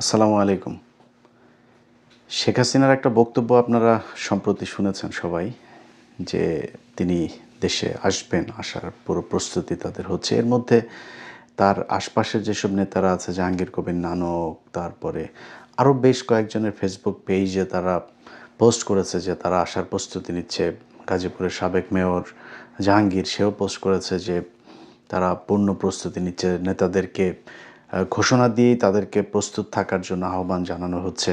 আসসালামু আলাইকুম। শেখ হাসিনার একটা বক্তব্য আপনারা সম্প্রতি শুনেছেন সবাই যে তিনি দেশে আসবেন, আসার পুরো প্রস্তুতি তাদের হচ্ছে। এর মধ্যে তার আশপাশের যেসব নেতারা আছে জাহাঙ্গীর কবির নানক, তারপরে আরও বেশ কয়েকজনের ফেসবুক পেজে তারা পোস্ট করেছে যে তারা আসার প্রস্তুতি নিচ্ছে। গাজীপুরের সাবেক মেয়র জাহাঙ্গীর সেও পোস্ট করেছে যে তারা পূর্ণ প্রস্তুতি নিচ্ছে। নেতাদেরকে ঘোষণা দিয়েই তাদেরকে প্রস্তুত থাকার জন্য আহ্বান জানানো হচ্ছে।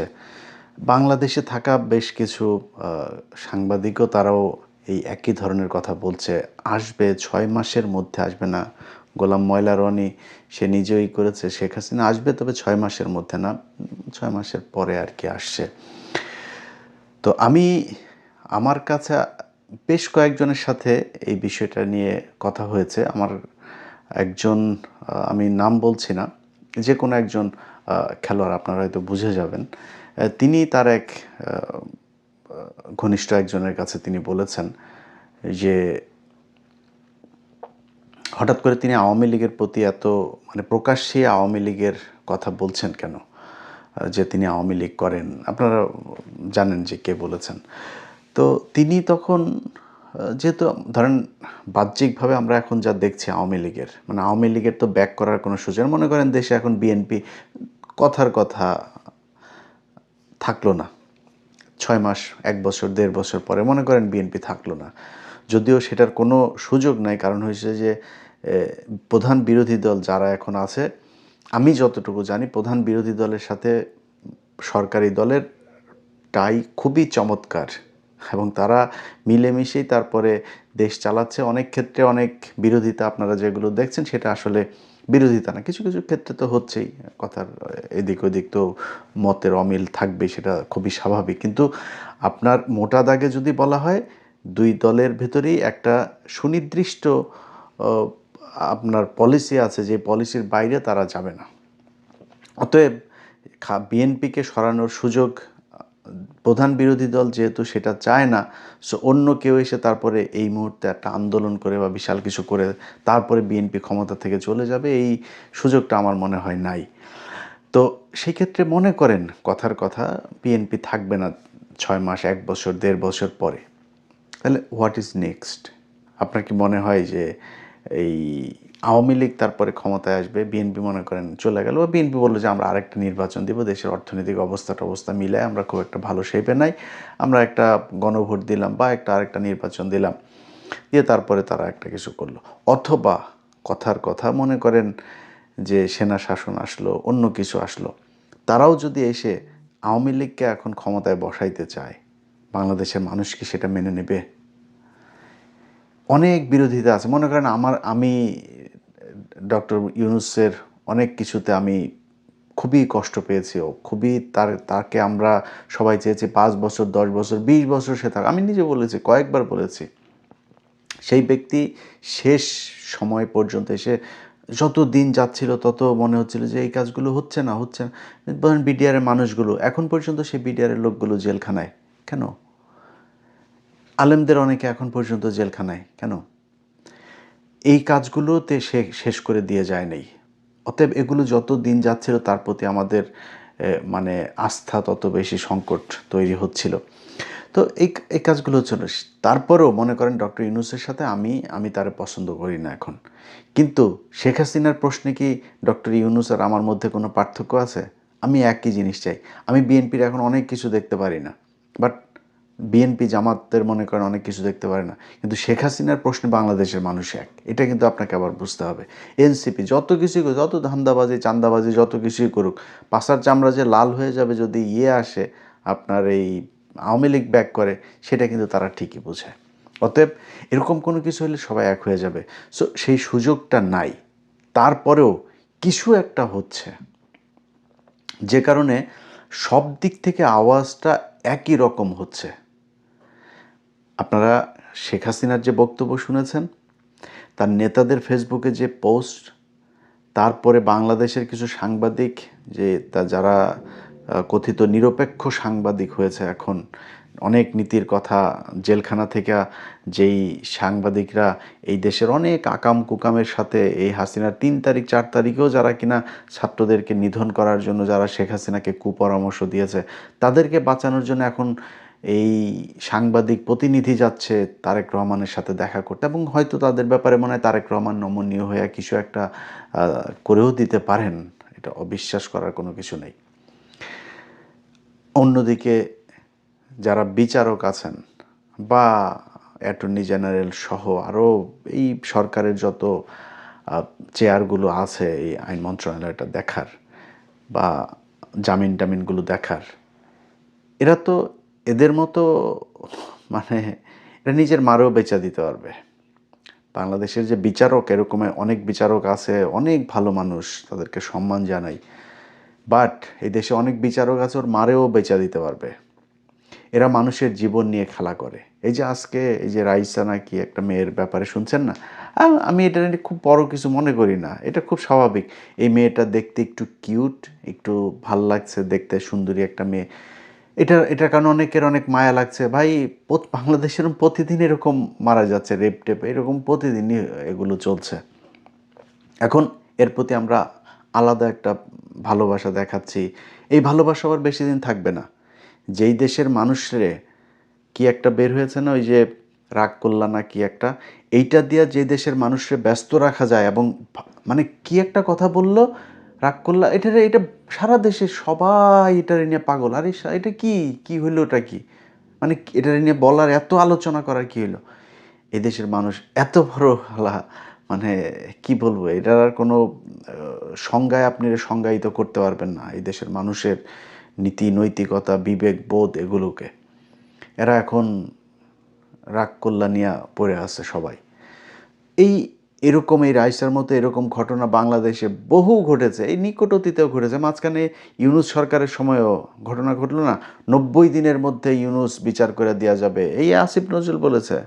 বাংলাদেশে থাকা বেশ কিছু সাংবাদিকও তারাও এই একই ধরনের কথা বলছে। আসবে ৬ মাসের মধ্যে, আসবে না। গোলাম ময়লা রনি সে নিজেই করেছে, শেখ হাসিনা আসবে তবে ৬ মাসের মধ্যে না, ৬ মাসের পরে আর কি আসছে। তো আমার কাছে বেশ কয়েকজনের সাথে এই বিষয়টা নিয়ে কথা হয়েছে। আমার একজন, আমি নাম বলছি না, যে কোনো একজন খেলোয়াড়, আপনারা হয়তো বুঝে যাবেন। তিনি তার এক ঘনিষ্ঠ একজনের কাছে তিনি বলেছেন যে হঠাৎ করে তিনি আওয়ামী লীগের প্রতি এত মানে প্রকাশ্যে আওয়ামী লীগের কথা বলছেন কেন, যে তিনি আওয়ামী লীগ করেন। আপনারা জানেন যে কে বলেছেন। তো তিনি তখন যেহেতু ধরেন বাহ্যিকভাবে আমরা এখন যা দেখছি আওয়ামী লীগের, মানে আওয়ামী লীগের তো ব্যাক করার কোনো সুযোগ, মনে করেন দেশে এখন বিএনপি কথার কথা থাকলো না, ৬ মাস, ১ বছর, ১.৫ বছর পরে মনে করেন বিএনপি থাকলো না, যদিও সেটার কোনো সুযোগ নাই। কারণ হয়েছে যে প্রধান বিরোধী দল যারা এখন আছে, আমি যতটুকু জানি প্রধান বিরোধী দলের সাথে সরকারি দলের টাই খুবই চমৎকার এবং তারা মিলেমিশেই তারপরে দেশ চালাচ্ছে। অনেক ক্ষেত্রে অনেক বিরোধিতা আপনারা যেগুলো দেখছেন সেটা আসলে বিরোধিতা না, কিছু কিছু ক্ষেত্রে তো হচ্ছেই, কথার এদিক ওদিক তো মতের অমিল থাকবে, সেটা খুবই স্বাভাবিক। কিন্তু আপনার মোটা দাগে যদি বলা হয়, দুই দলের ভেতরেই একটা সুনির্দিষ্ট আহ, আপনার পলিসি আছে, যে পলিসির বাইরে তারা যাবে না। অতএব বিএনপিকে সরানোর সুযোগ প্রধান বিরোধী দল যেহেতু সেটা চায় না, সো অন্য কেউ এসে তারপরে এই মুহূর্তে একটা আন্দোলন করে বা বিশাল কিছু করে তারপরে বিএনপি ক্ষমতা থেকে চলে যাবে, এই সুযোগটা আমার মনে হয় নাই। তো সেই ক্ষেত্রে মনে করেন কথার কথা বিএনপি থাকবে না ৬ মাস, ১ বছর, ১.৫ বছর পরে, তাহলে হোয়াট ইজ নেক্সট? আপনার কি মনে হয় যে এই আওয়ামী লীগ তারপরে ক্ষমতায় আসবে, বিএনপি মনে করেন চলে গেল, বা বিএনপি বললো যে আমরা আরেকটা নির্বাচন দিব, দেশের অর্থনৈতিক অবস্থা মিলায় আমরা খুব একটা ভালো শেপে নাই, আমরা একটা গণভোট দিলাম বা আরেকটা নির্বাচন দিলাম, দিয়ে তারপরে তারা একটা কিছু করলো। অথবা কথার কথা মনে করেন যে সেনা শাসন আসলো, অন্য কিছু আসলো, তারাও যদি এসে আওয়ামী লীগকে এখন ক্ষমতায় বসাইতে চায়, বাংলাদেশের মানুষ কি সেটা মেনে নেবে? অনেক বিরোধিতা আছে। মনে করেন আমি ডক্টর ইউনূসের অনেক কিছুতে আমি খুবই কষ্ট পেয়েছি, ও খুবই তাকে আমরা সবাই চেয়েছি ৫ বছর, ১০ বছর, ২০ বছর সে থাক। আমি নিজে বলেছি, কয়েকবার বলেছি। সেই ব্যক্তি শেষ সময় পর্যন্ত এসে যত দিন যাচ্ছিল তত মনে হচ্ছিল যে এই কাজগুলো হচ্ছে না। ধরেন বিডিআরের মানুষগুলো এখন পর্যন্ত, সেই বিডিআরের লোকগুলো জেলখানায় কেন? আলেমদের অনেকে এখন পর্যন্ত জেলখানায় কেন? এই কাজগুলোতে সে শেষ করে দিয়ে যায় নাই। অতএব এগুলো যত দিন যাচ্ছিল তার প্রতি আমাদের মানে আস্থা তত বেশি সংকট তৈরি হচ্ছিল। তো এই কাজগুলো হচ্ছিল। তারপরেও মনে করেন ডক্টর ইউনূসের সাথে আমি তারে পছন্দ করি না এখন। কিন্তু শেখ হাসিনার প্রশ্নে কি ডক্টর ইউনূস আর আমার মধ্যে কোনো পার্থক্য আছে? আমি একই জিনিস চাই। আমি বিএনপির এখন অনেক কিছু দেখতে পারি না, বাট বিএনপি জামাতের মনে করেন অনেক কিছু দেখতে পারে না, কিন্তু শেখ হাসিনার প্রশ্নে বাংলাদেশের মানুষ এক, এটা কিন্তু আপনাকে আবার বুঝতে হবে। এনসিপি যত কিছুই করুক, যত ধান্দাবাজি চান্দাবাজি যত কিছুই করুক, পাছার চামড়া যে লাল হয়ে যাবে যদি আসে আপনার এই আওয়ামী লীগ ব্যাক করে, সেটা কিন্তু তারা ঠিকই বোঝে। অতএব এরকম কোনো কিছু হলে সবাই এক হয়ে যাবে। সো সেই সুযোগটা নাই। তারপরেও কিছু একটা হচ্ছে, যে কারণে সব দিক থেকে আওয়াজটা একই রকম হচ্ছে। আপনারা শেখ হাসিনার যে বক্তব্য শুনেছেন, তার নেতাদের ফেসবুকে যে পোস্ট, তারপরে বাংলাদেশের কিছু সাংবাদিক, যে যারা কথিত নিরপেক্ষ সাংবাদিক হয়েছে এখন, অনেক নীতির কথা, জেলখানা থেকে যেই সাংবাদিকরা এই দেশের অনেক আকাম কুকামের সাথে এই হাসিনার ৩ তারিখ ৪ তারিখেও যারা কিনা ছাত্রদেরকে নিধন করার জন্য যারা শেখ হাসিনাকে কুপরামর্শ দিয়েছে, তাদেরকে বাঁচানোর জন্য এখন এই সাংবাদিক প্রতিনিধি যাচ্ছে তারেক রহমানের সাথে দেখা করতে, এবং হয়তো তাদের ব্যাপারে মনে হয় তারেক রহমান নমনীয় হয়ে কিছু একটা করেও দিতে পারেন, এটা অবিশ্বাস করার কোনো কিছু নেই। অন্যদিকে যারা বিচারক আছেন বা অ্যাটর্নি জেনারেল সহ আরও এই সরকারের যত চেয়ারগুলো আছে এই আইন মন্ত্রণালয়টা দেখার বা জামিন টামিনগুলো দেখার, এরা তো এদের মতো মানে এরা নিজের মারেও বেচা দিতে পারবে। বাংলাদেশের যে বিচারক, এরকম অনেক বিচারক আছে, অনেক ভালো মানুষ, তাদেরকে সম্মান জানাই, বাট এই দেশে অনেক বিচারক আছে ওর মারেও বেচা দিতে পারবে। এরা মানুষের জীবন নিয়ে খেলা করে। এই যে আজকে এই যে রাইসা নাকি একটা মেয়ের ব্যাপারে শুনছেন না, আমি এটা নিয়ে খুব বড় কিছু মনে করি না, এটা খুব স্বাভাবিক। এই মেয়েটা দেখতে একটু কিউট, একটু ভাল লাগছে দেখতে, সুন্দরী একটা মেয়ে, এটার কারণে অনেকের অনেক মায়া লাগছে। ভাই বাংলাদেশের প্রতিদিন এরকম মারা যাচ্ছে, রেপ টেপ এরকম প্রতিদিনই এগুলো চলছে। এখন এর প্রতি আমরা আলাদা একটা ভালোবাসা দেখাচ্ছি, এই ভালোবাসা আবার বেশি দিন থাকবে না। যেই দেশের মানুষরে কি একটা বের হয়েছে না, ওই যে রাগ করলা না কি একটা, এইটা দিয়া যে দেশের মানুষরে ব্যস্ত রাখা যায়, এবং মানে কি একটা কথা বললো রাগ করলা, এটা সারা দেশে সবাই এটা নিয়ে পাগল। আরে এটা কি হইলো, ওটা কি মানে এটা নিয়ে বলার এত আলোচনা করার কি হইলো? এই দেশের মানুষ এত বড় হালা, মানে কি বলবো, এটার আর কোনো সংজ্ঞায় আপনি সংজ্ঞায়িত করতে পারবেন না এই দেশের মানুষের নীতি নৈতিকতা বিবেক বোধ এগুলোকে। এরা এখন রাগ কল্লা নিয়ে পড়ে আছে সবাই। এরকম এই রাইসার মতো এরকম ঘটনা বাংলাদেশে বহু ঘটেছে, এই নিকট অতীতেও ঘটেছে। মাঝখানে ইউনূস সরকারের সময়ও ঘটনা ঘটলো না, ৯০ দিনের মধ্যে ইউনূস বিচার করে দেওয়া যাবে, এই আসিফ নজরুল বলেছে,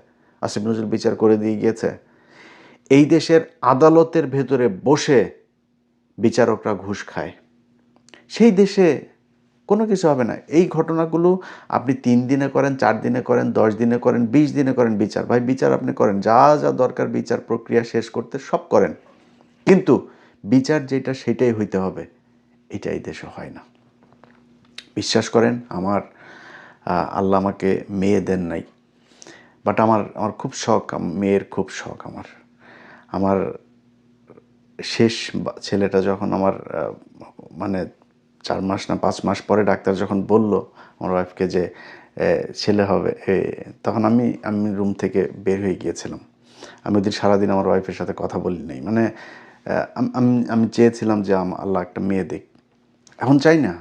আসিফ নজরুল বিচার করে দিয়ে গিয়েছে। এই দেশের আদালতের ভেতরে বসে বিচারকরা ঘুষ খায়, সেই দেশে কোনো কিছু হবে না। এই ঘটনাগুলো আপনি ৩ দিনে করেন, ৪ দিনে করেন, ১০ দিনে করেন, ২০ দিনে করেন বিচার, ভাই বিচার আপনি করেন, যা যা দরকার বিচার প্রক্রিয়া শেষ করতে সব করেন, কিন্তু বিচার যেটা সেটাই হইতে হবে, এটা এই দেশে হয় না। বিশ্বাস করেন, আমার আল্লাহ আমাকে মেয়ে দেন নাই, বাট আমার খুব শখ, মেয়ের খুব শখ আমার। আমার শেষ ছেলেটা যখন আমার মানে 4 মাস না 5 মাস পরে ডাক্তার যখন বলল আমার ওয়াইফকে যে ছেলে হবে, তখন আমি রুম থেকে বের হয়ে গিয়েছিলাম। আমি ওদিন সারাদিন আমার ওয়াইফের সাথে কথা বলি নাই, মানে আমি চেয়েছিলাম যে আল্লাহ একটা মেয়ে দিক। এখন চাই না,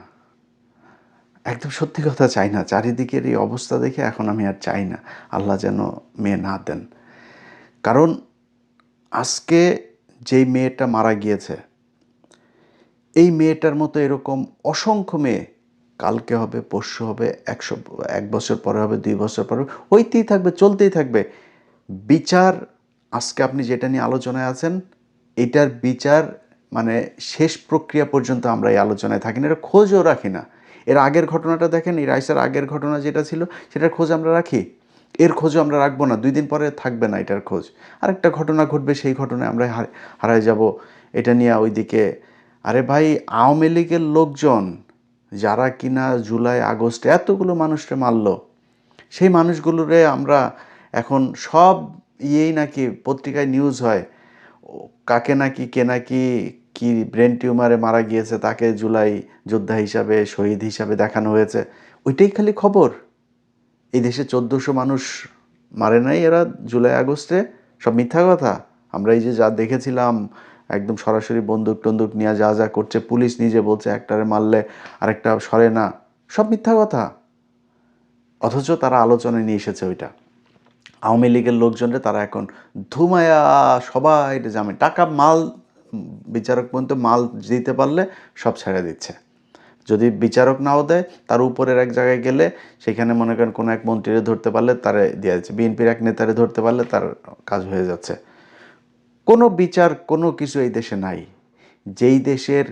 একদম সত্যি কথা চাই না। চারিদিকের এই অবস্থা দেখে এখন আমি আর চাই না আল্লাহ যেন মেয়ে না দেন। কারণ আজকে যেই মেয়েটা মারা গিয়েছে, এই মেয়েটার মতো এরকম অসংখ্য মেয়ে কালকে হবে, পরশু হবে, 1 বছর পরে হবে, 2 বছর পরে হইতেই থাকবে, চলতেই থাকবে। বিচার আজকে আপনি যেটা নিয়ে আলোচনায় আছেন, এটার বিচার মানে শেষ প্রক্রিয়া পর্যন্ত আমরা এই আলোচনায় থাকি না, এটা খোঁজও রাখি না। এর আগের ঘটনাটা দেখেন, এই রাইসার আগের ঘটনা যেটা ছিল সেটার খোঁজ আমরা রাখি, এর খোঁজও আমরা রাখবো না। 2 দিন পরে থাকবে না এটার খোঁজ, আরেকটা ঘটনা ঘটবে, সেই ঘটনায় আমরা হারায় যাব। এটা নিয়ে ওইদিকে, আরে ভাই আওয়ামী লীগের লোকজন যারা কিনা জুলাই আগস্টে এতগুলো মানুষকে মারল, সেই মানুষগুলোরে আমরা এখন সব নাকি পত্রিকায় নিউজ হয়, কাকে নাকি কে নাকি কি ব্রেন টিউমারে মারা গিয়েছে, তাকে জুলাই যোদ্ধা হিসাবে শহীদ হিসাবে দেখানো হয়েছে, ওইটাই খালি খবর। এই দেশে 1400 মানুষ মারে নাই এরা জুলাই আগস্টে, সব মিথ্যা কথা। আমরা এই যে যা দেখেছিলাম একদম সরাসরি বন্দুক টন্দুক নিয়ে যা যা করছে, পুলিশ নিজে বলছে একটারে মারলে আরেকটা সরে না, সব মিথ্যা কথা। অথচ তারা আলোচনায় নিয়ে এসেছে ওইটা। আওয়ামী লীগের লোকজনরা তারা এখন ধুমায়া সবাই জামিন টাকা মাল, বিচারক পর্যন্ত মাল দিতে পারলে সব ছেড়ে দিচ্ছে। যদি বিচারক নাও দেয়, তার উপরের এক জায়গায় গেলে সেখানে মনে করেন কোনো এক মন্ত্রীরে ধরতে পারলে তারে দিয়ে দিচ্ছে, বিএনপির এক নেতারে ধরতে পারলে তার কাজ হয়ে যাচ্ছে। কোনো বিচার কোনো কিছু এই দেশে নাই। যেই দেশের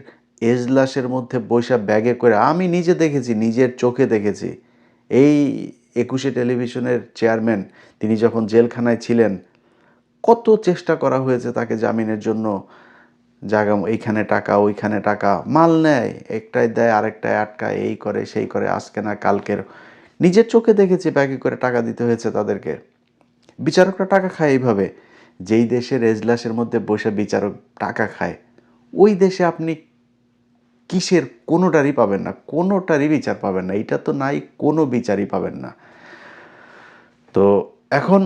এজলাসের মধ্যে বৈশা ব্যাগে করে, আমি নিজে দেখেছি, নিজের চোখে দেখেছি, এই একুশে টেলিভিশনের চেয়ারম্যান, তিনি যখন জেলখানায় ছিলেন, কত চেষ্টা করা হয়েছে তাকে জামিনের জন্য। জায়গা এইখানে টাকা, ওইখানে টাকা, মাল নেয়, একটাই দেয় আরেকটায় আটকায়, এই করে সেই করে, আজকে না কালকের। নিজের চোখে দেখেছি ব্যাগে করে টাকা দিতে হয়েছে তাদেরকে। বিচারকরা টাকা খায় এইভাবে। যেই দেশের এজলাসের মধ্যে বসে বিচারক টাকা খায়, ওই দেশে আপনি কিসের কোনোটারই পাবেন না, কোনোটারই বিচার পাবেন না। এটা তো নাই, কোনো বিচারই পাবেন না। তো এখন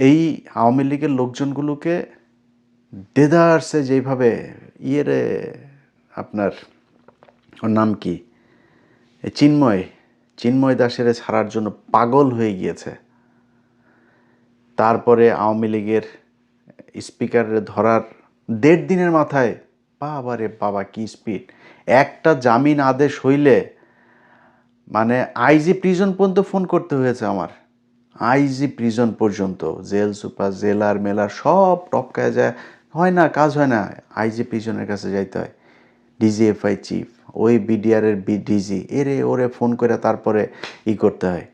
এই আওয়ামী লীগের লোকজনগুলোকে দেদারসে যেইভাবে ইয়েরে, আপনার ওর নাম কি, চিন্ময় চিন্ময় দাসের ছাড়ার জন্য পাগল হয়ে গিয়েছে। তারপরে আওয়ামী লীগের স্পিকারের ধরার 1.5 দিনের মাথায়, বাবা রে বাবা কি স্পিড! একটা জামিন আদেশ হইলে মানে আইজি প্রিজন পর্যন্ত ফোন করতে হয়েছে আমার। আইজি প্রিজন পর্যন্ত, জেল সুপার, জেলার মেলার সব টপকায় যায়, হয় না, কাজ হয় না, আইজি প্রিজনের কাছে যাইতে হয়। ডিজিএফআই চিফ, ওই বিডিআরের ডিজি, এরে ওরে ফোন করে তারপরে করতে হয়।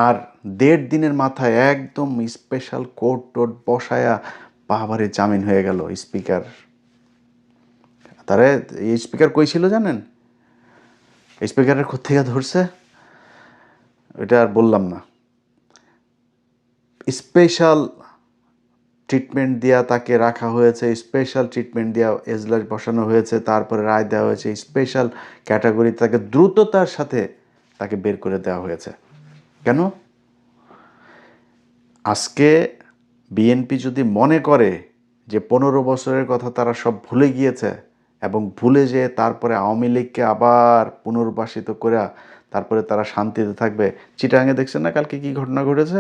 আর 1.5 দিনের মাথায় একদম স্পেশাল কোর্ট টোট বসায়া বাবারে জামিন হয়ে গেল স্পিকার। তারে এই স্পিকার কই ছিল জানেন? স্পিকারের কোত্থেকে ধরছে এটা আর বললাম না। স্পেশাল ট্রিটমেন্ট দেওয়া তাকে রাখা হয়েছে, স্পেশাল ট্রিটমেন্ট দেওয়া এজলাস বসানো হয়েছে, তারপরে রায় দেওয়া হয়েছে, স্পেশাল ক্যাটাগরি তাকে দ্রুততার সাথে তাকে বের করে দেওয়া হয়েছে। কেন? আজকে বিএনপি যদি মনে করে যে 15 বছরের কথা তারা সব ভুলে গিয়েছে, এবং ভুলে যেয়ে তারপরে আওয়ামী লীগকে আবার পুনর্বাসিত করে তারপরে তারা শান্তিতে থাকবে। চিটাগাঙে দেখছেন না কালকে কি ঘটনা ঘটেছে?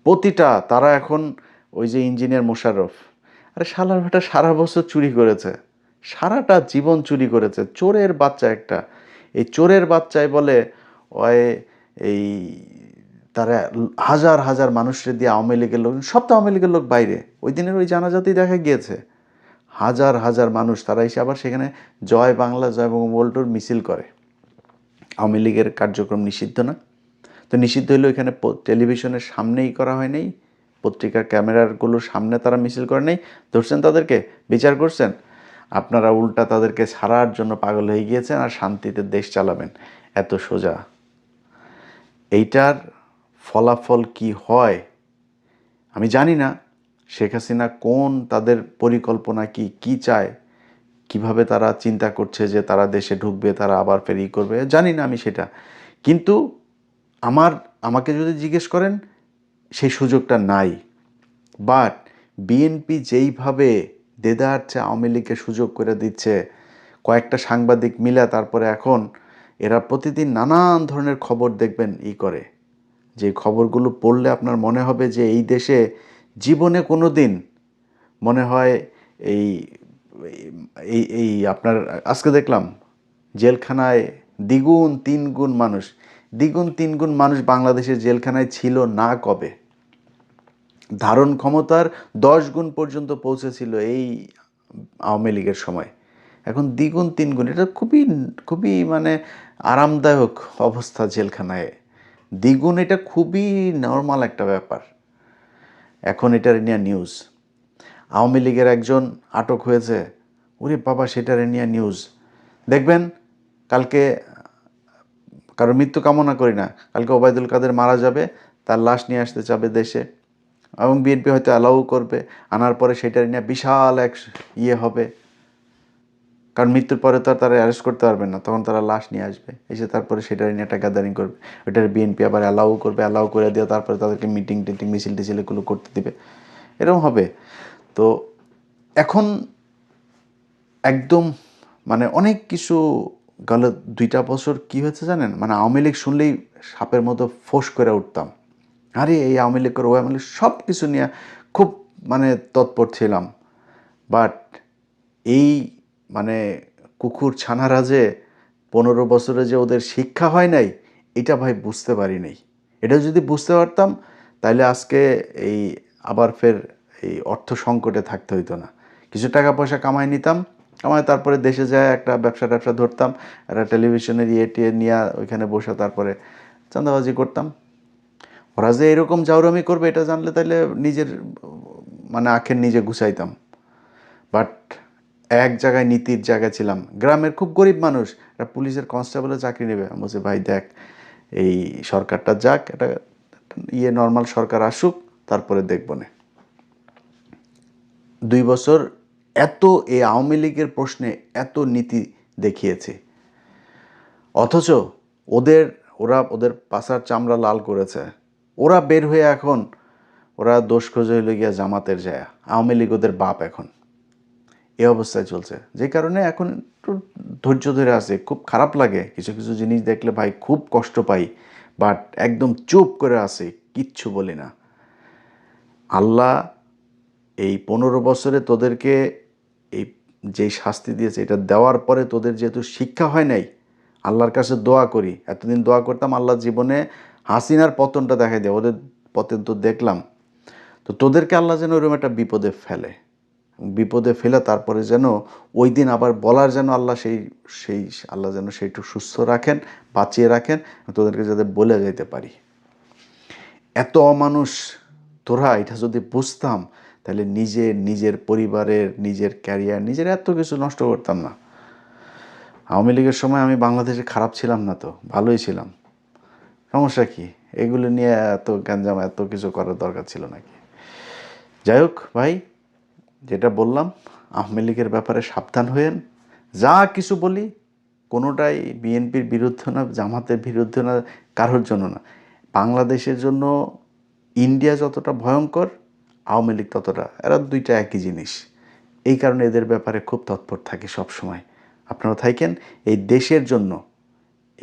প্রতিটা তারা এখন ওই যে ইঞ্জিনিয়ার মোশাররফ, আরে শালার বেটা সারা বছর চুরি করেছে, সারাটা জীবন চুরি করেছে, চোরের বাচ্চা একটা। এই চোরের বাচ্চায় বলে ওই এই তারা হাজার হাজার মানুষের দিয়ে আওয়ামী লীগের লোক, সব তো আওয়ামী লীগের লোক বাইরে, ওই দিনের ওই জানাজাতেই দেখা গিয়েছে হাজার হাজার মানুষ, তারা এসে আবার সেখানে জয় বাংলা জয় বঙ্গবন্ধুর মিছিল করে। আওয়ামী লীগের কার্যক্রম নিষিদ্ধ না? তো নিষিদ্ধ হইলেও এখানে টেলিভিশনের সামনেই করা হয় নাই, পত্রিকার ক্যামেরাগুলোর সামনে তারা মিছিল করে নেই, ধরছেন তাদেরকে, বিচার করছেন। আপনারা উল্টা তাদেরকে ছাড়ার জন্য পাগল হয়ে গিয়েছেন আর শান্তিতে দেশ চালাবেন, এত সোজা। এইটার ফলাফল কি হয় আমি জানি না। শেখ হাসিনা কোন তাদের পরিকল্পনা কি চায়, কিভাবে তারা চিন্তা করছে যে তারা দেশে ঢুকবে, তারা আবার ফের করবে, জানি না আমি সেটা। কিন্তু আমাকে যদি জিজ্ঞেস করেন, সেই সুযোগটা নাই। বাট বিএনপি যেইভাবে দেদারছে আওয়ামী লীগকে সুযোগ করে দিচ্ছে, কয়েকটা সাংবাদিক মিলে তারপরে এখন এরা প্রতিদিন নানান ধরনের খবর দেখবেন করে, যে খবরগুলো পড়লে আপনার মনে হবে যে এই দেশে জীবনে কোনো দিন মনে হয় এই এই এই আপনার আজকে দেখলাম জেলখানায় দ্বিগুণ তিনগুণ মানুষ, দ্বিগুণ তিনগুণ মানুষ বাংলাদেশের জেলখানায় ছিল না কবে। ধারণ ক্ষমতার 10 গুণ পর্যন্ত পৌঁছেছিল এই আওয়ামী লীগের সময়, এখন দ্বিগুণ তিনগুণ। এটা খুবই খুবই মানে আরামদায়ক অবস্থা জেলখানায়, দ্বিগুণ, এটা খুবই নর্মাল একটা ব্যাপার। এখন এটার নিয়ে নিউজ, আওয়ামী লীগের একজন আটক হয়েছে, ওরে বাবা সেটার নিয়ে নিউজ দেখবেন। কালকে কারোর মৃত্যু কামনা করি না, কালকে ওবায়দুল কাদের মারা যাবে, তার লাশ নিয়ে আসতে চাবে দেশে, এবং বিএনপি হয়তো অ্যালাউ করবে, আনার পরে সেটার নিয়ে বিশাল এক হবে, কারণ মৃত্যুর পরে তো আর তারা অ্যারেস্ট করতে পারবেন না, তখন তারা লাশ নিয়ে আসবে, এসে তারপরে সেটার নিয়ে একটা গ্যাদারিং করবে, ওইটার বিএনপি আবার অ্যালাউ করবে, অ্যালাউ করে দিয়ে তারপরে তাদেরকে মিটিং টিটিং মিছিল টিছিল এগুলো করতে দিবে, এরকম হবে। তো এখন একদম মানে অনেক কিছু গেল 2টা বছর কি হয়েছে জানেন, মানে আওয়ামী লীগ শুনলেই সাপের মতো ফোঁস করে উঠতাম, আরে এই আওয়ামী লীগ করে ওই আওয়ামী লীগ, সব কিছু নিয়ে খুব মানে তৎপর ছিলাম। বাট এই মানে কুকুর ছানারা যে 15 বছরে যে ওদের শিক্ষা হয় নাই, এটা ভাই বুঝতে পারি নাই। এটা যদি বুঝতে পারতাম তাহলে আজকে এই আবার ফের এই অর্থ সংকটে থাকতে হইতো না, কিছু টাকা পয়সা কামাই নিতাম, কামাই তারপরে দেশে যায় একটা ব্যবসা ধরতাম, একটা টেলিভিশনের টিয়ে নিয়ে ওইখানে বসে তারপরে চাঁদাবাজি করতাম। ওরা যে এরকম জাউরামি করবে এটা জানলে তাহলে নিজের মানে আখের নিজে গুছাইতাম। বাট এক জায়গায় নীতির জায়গায় ছিলাম, গ্রামের খুব গরিব মানুষ, একটা পুলিশের কনস্টেবলের চাকরি নেবে, আমি বলছি ভাই দেখ এই সরকারটা যাক, এটা নর্মাল সরকার আসুক, তারপরে দেখব না। 2 বছর এত এই আওয়ামী লীগের প্রশ্নে এত নীতি দেখিয়েছে, অথচ ওদের পাছার চামড়া লাল করেছে। ওরা বের হয়ে এখন ওরা দোষ খোঁজে হইলে গিয়া জামাতের যায়, আওয়ামী লীগ ওদের বাপ এখন। এই অবস্থায় চলছে, যে কারণে এখন একটু ধৈর্য ধরে আছে। খুব খারাপ লাগে কিছু কিছু জিনিস দেখলে ভাই, খুব কষ্ট পাই, বাট একদম চুপ করে আছে, কিচ্ছু বলি না। আল্লাহ এই 15 বছরে তোদেরকে এই যে শাস্তি দিয়েছে এটা দেওয়ার পরে তোদের যেহেতু শিক্ষা হয় নাই, আল্লাহর কাছে দোয়া করি, এতদিন দোয়া করতাম আল্লাহ জীবনে হাসিনার পতনটা দেখাই দেয়, ওদের পতন তো দেখলাম, তো তোদেরকে আল্লাহ যেন ওরকম একটা বিপদে ফেলে তারপরে যেন ওই দিন আবার বলার যেন আল্লাহ সেই আল্লাহ যেন সেইটু সুস্থ রাখেন, বাঁচিয়ে রাখেন, তোদেরকে যাতে বলে যাইতে পারি। এত অমানুষ তোরা, এটা যদি বুঝতাম তাহলে নিজের পরিবারের, নিজের ক্যারিয়ার, নিজের এত কিছু নষ্ট করতাম না। আওয়ামী লীগের সময় আমি বাংলাদেশে খারাপ ছিলাম না তো, ভালোই ছিলাম, সমস্যা কি? এগুলো নিয়ে এত গ্যাঞ্জাম, এত কিছু করার দরকার ছিল নাকি? যাই হোক ভাই, যেটা বললাম, আওয়ামী লীগের ব্যাপারে সাবধান হয়েন। যা কিছু বলি কোনোটাই বিএনপির বিরুদ্ধে না, জামাতের বিরুদ্ধে না, কারোর জন্য না। বাংলাদেশের জন্য ইন্ডিয়া যতটা ভয়ঙ্কর, আওয়ামী লীগ ততটা, এরা দুইটা একই জিনিস। এই কারণে এদের ব্যাপারে খুব তৎপর থাকি সব সময়। আপনারা থাকেন এই দেশের জন্য,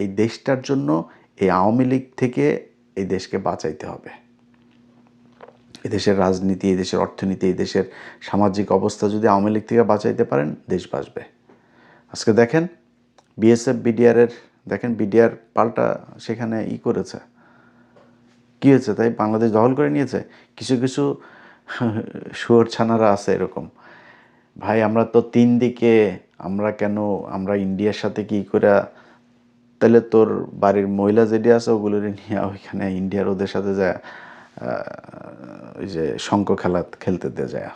এই দেশটার জন্য, এই আওয়ামী লীগ থেকে এই দেশকে বাঁচাইতে হবে। এদেশের রাজনীতি, এদেশের অর্থনীতি, এই দেশের সামাজিক অবস্থা যদি আওয়ামী লীগ থেকে বাঁচাইতে পারেন, দেশ বাঁচবে। আজকে দেখেন বিএসএফ বিডিআরের, দেখেন বিডিআর পাল্টা সেখানে করেছে, কী হয়েছে? তাই বাংলাদেশ দখল করে নিয়েছে। কিছু কিছু শুয়োর ছানারা আছে এরকম, ভাই আমরা তো 3 দিকে, আমরা ইন্ডিয়ার সাথে কি করে, তাহলে তোর বাড়ির মহিলা যেটি আছে ওগুলোর নিয়ে ওইখানে ইন্ডিয়ার ওদের সাথে যায় ওই যে শঙ্খ খেলতে দিয়ে যায়।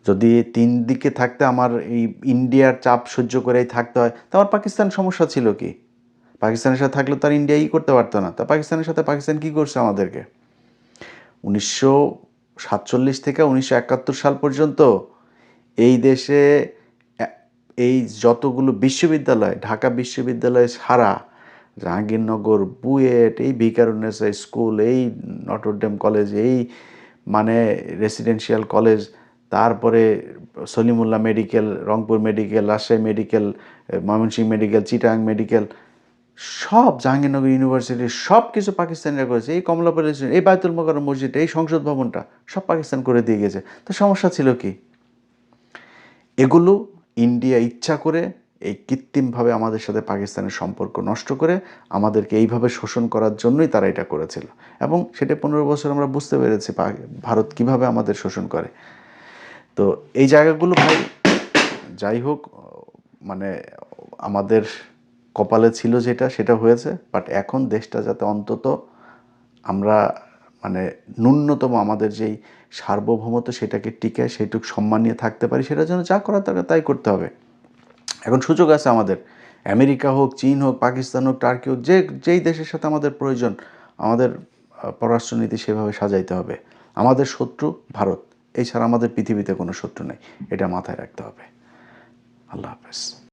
যদি 3 দিকে থাকতে আমার এই ইন্ডিয়ার চাপ সহ্য করেই থাকতে হয়, তা আমার পাকিস্তান সমস্যা ছিল কি? পাকিস্তানের সাথে থাকলে তো আর ইন্ডিয়া করতে পারতো না। তা পাকিস্তানের সাথে পাকিস্তান কী করছে আমাদেরকে? 1947 থেকে 1971 সাল পর্যন্ত এই দেশে এই যতগুলো বিশ্ববিদ্যালয়, ঢাকা বিশ্ববিদ্যালয় ছাড়া জাহাঙ্গীরনগর, বুয়েট, এই ভিকারুননিসা স্কুল, এই নটরডেম কলেজ, এই মানে রেসিডেন্সিয়াল কলেজ, তারপরে Salimullah medical, Rangpur medical, Rajshahi medical, Mymensingh medical, Chittagong medical, সব জাহাঙ্গীরনগর ইউনিভার্সিটি, সব কিছু পাকিস্তানিরা করেছে। এই কমলাপুর, এই বায়তুল মোকাররম মসজিদ, এই সংসদ ভবনটা সব পাকিস্তান করে দিয়ে গেছে। তো সমস্যা ছিল কি? এগুলো ইন্ডিয়া ইচ্ছা করে এই কৃত্রিমভাবে আমাদের সাথে পাকিস্তানের সম্পর্ক নষ্ট করে আমাদেরকে এইভাবে শোষণ করার জন্যই তারা এটা করেছিল। এবং সেটা 15 বছর আমরা বুঝতে পেরেছি ভারত কিভাবে আমাদের শোষণ করে। তো এই জায়গাগুলো ভাই, যাই হোক, মানে আমাদের কপালে ছিল যেটা, সেটা হয়েছে। বাট এখন দেশটা যাতে অন্তত আমরা মানে ন্যূনতম আমাদের যেই সার্বভৌমত্ব সেটাকে টিকে সেইটুকু সম্মান নিয়ে থাকতে পারি, সেটার জন্য যা করার দরকার তাই করতে হবে। এখন সুযোগ আছে আমাদের, আমেরিকা হোক, চীন হোক, পাকিস্তান হোক, টার্কি হোক, যেই দেশের সাথে আমাদের প্রয়োজন, আমাদের পররাষ্ট্রনীতি সেভাবে সাজাইতে হবে। আমাদের শত্রু ভারত, এছাড়া আমাদের পৃথিবীতে কোনো শত্রু নেই, এটা মাথায় রাখতে হবে। আল্লাহ হাফেজ।